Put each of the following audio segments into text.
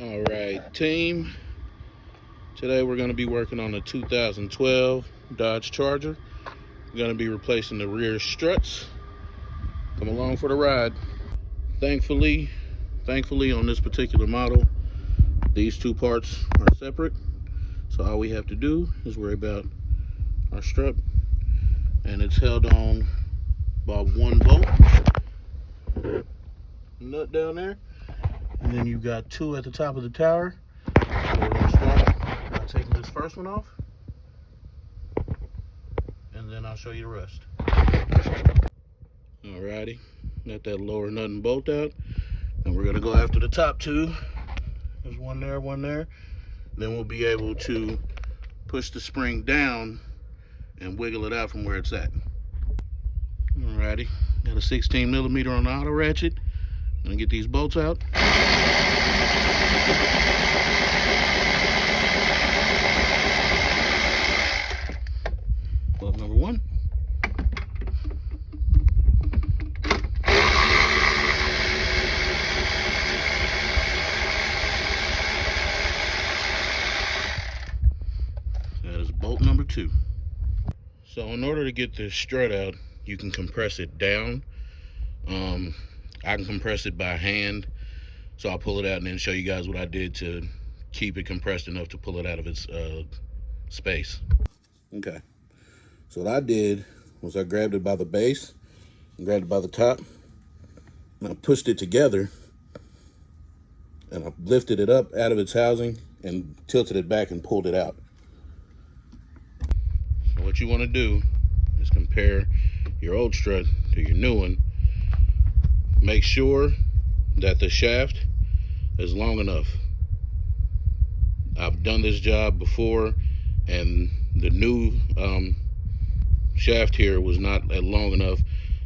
All right, team. Today we're going to be working on a 2012 Dodge Charger. We're going to be replacing the rear struts. Come along for the ride. Thankfully on this particular model, these two parts are separate. So all we have to do is worry about our strut, and it's held on by one bolt nut down there, and then you've got two at the top of the tower. So we're going to start by taking this first one off, and then I'll show you the rest. Alrighty, got that lower nut and bolt out, and we're going to go after the top two. There's one there, one there. Then we'll be able to push the spring down and wiggle it out from where it's at. Alrighty, got a 16 millimeter on the auto ratchet. Gonna get these bolts out. Bolt number one. That is bolt number two. So in order to get this strut out, you can compress it down. I can compress it by hand, so I'll pull it out and then show you guys what I did to keep it compressed enough to pull it out of its space. Okay, so what I did was I grabbed it by the base and grabbed it by the top, and I pushed it together, and I lifted it up out of its housing and tilted it back and pulled it out. So what you want to do is compare your old strut to your new one. Make sure that the shaft is long enough. I've done this job before, and the new shaft here was not long enough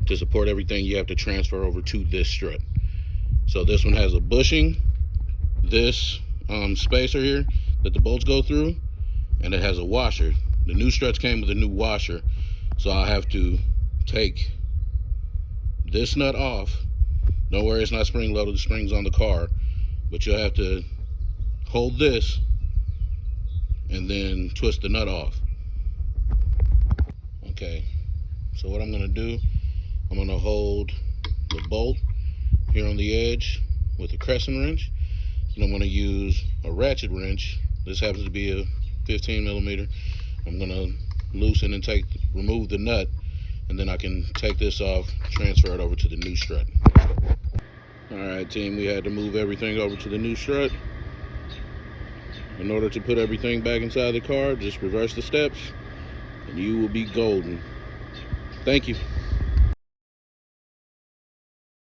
to support everything you have to transfer over to this strut. So this one has a bushing, this spacer here that the bolts go through, and it has a washer. The new struts came with a new washer, so I'll have to take this nut off. Don't worry, it's not spring loaded, the spring's on the car, but you'll have to hold this and then twist the nut off. Okay, so what I'm gonna do, I'm gonna hold the bolt here on the edge with a crescent wrench, and I'm gonna use a ratchet wrench. This happens to be a 15 millimeter. I'm gonna loosen and remove the nut, and then I can take this off, transfer it over to the new strut. Alright team, we had to move everything over to the new strut. In order to put everything back inside the car, just reverse the steps and you will be golden. Thank you.